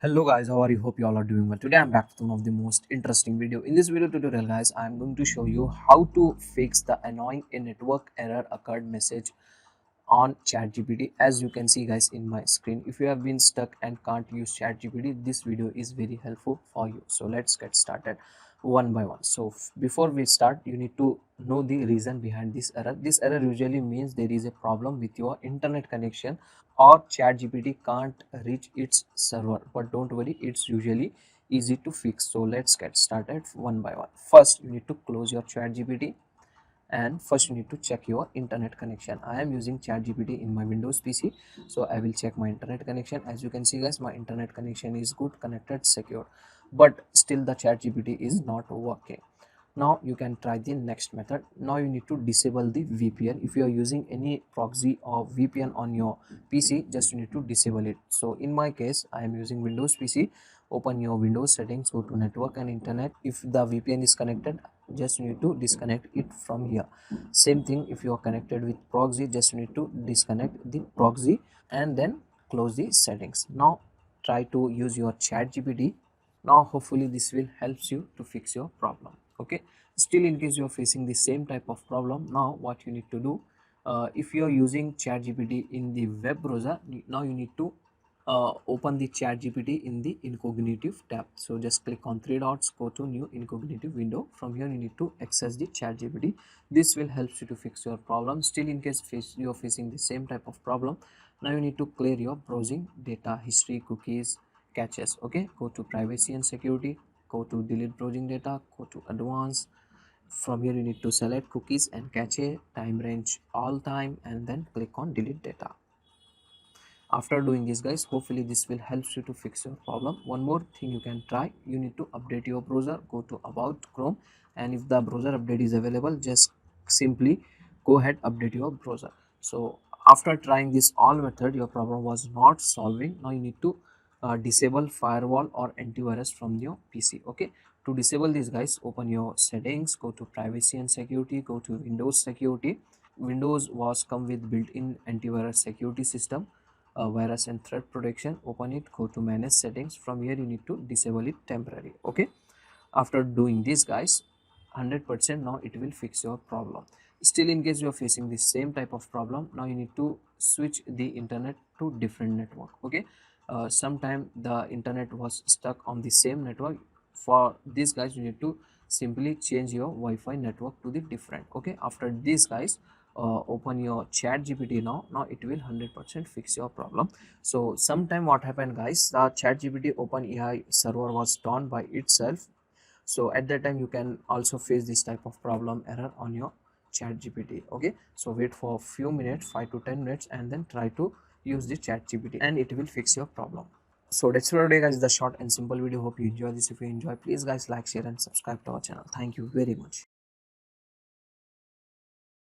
Hello guys, how are you? Hope you all are doing well. Today I'm back with one of the most interesting video. In this video tutorial guys, I'm going to show you how to fix the annoying network error occurred message on ChatGPT. As you can see guys in my screen, if you have been stuck and can't use ChatGPT, this video is very helpful for you. So let's get started one by one. So before we start, you need to know the reason behind this error. This error usually means there is a problem with your internet connection or ChatGPT can't reach its server, but don't worry, it's usually easy to fix. So let's get started one by one. First, you need to close your ChatGPT, and first you need to check your internet connection. I am using ChatGPT in my Windows PC, so I will check my internet connection. As you can see guys, my internet connection is good, connected, secure, but still the ChatGPT is not working. Now you can try the next method. Now you need to disable the VPN. If you are using any proxy or VPN on your PC, just you need to disable it. So in my case, I am using Windows PC. Open your Windows settings, go to network and internet. If the VPN is connected, just you need to disconnect it from here. Same thing if you are connected with proxy, just you need to disconnect the proxy and then close the settings. Now try to use your ChatGPT. Now hopefully this will helps you to fix your problem. Okay, still in case you are facing the same type of problem, now what you need to do, if you are using ChatGPT in the web browser, now you need to open the ChatGPT in the incognito tab. So just click on three dots, go to new incognito window. From here you need to access the ChatGPT. This will help you to fix your problem. Still in case you are facing the same type of problem, now you need to clear your browsing data, history, cookies, caches. Okay, go to privacy and security, go to delete browsing data, go to advanced. From here you need to select cookies and cache, time range all time, and then click on delete data. After doing this guys, hopefully this will help you to fix your problem. One more thing you can try, you need to update your browser. Go to about Chrome, and if the browser update is available, just simply go ahead, update your browser. So after trying this all method, your problem was not solving. Now you need to disable firewall or antivirus from your PC. Okay, to disable this guys, open your settings, go to privacy and security, go to Windows security. Windows was come with built-in antivirus security system, virus and threat protection. Open it, go to manage settings. From here you need to disable it temporarily. Okay, after doing this guys, 100% now it will fix your problem. Still in case you are facing the same type of problem, now you need to switch the internet to different network. Okay, sometime the internet was stuck on the same network. For this guys, you need to simply change your Wi-Fi network to the different. Okay, after this guys, open your ChatGPT. Now it will 100% fix your problem. So sometime what happened guys, the ChatGPT OpenAI server was down by itself. So at that time you can also face this type of problem error on your ChatGPT. Okay, so wait for a few minutes, 5 to 10 minutes, and then try to use the ChatGPT and it will fix your problem. So that's for today guys, the short and simple video. Hope you enjoy this. If you enjoy, please guys like, share and subscribe to our channel. Thank you very much.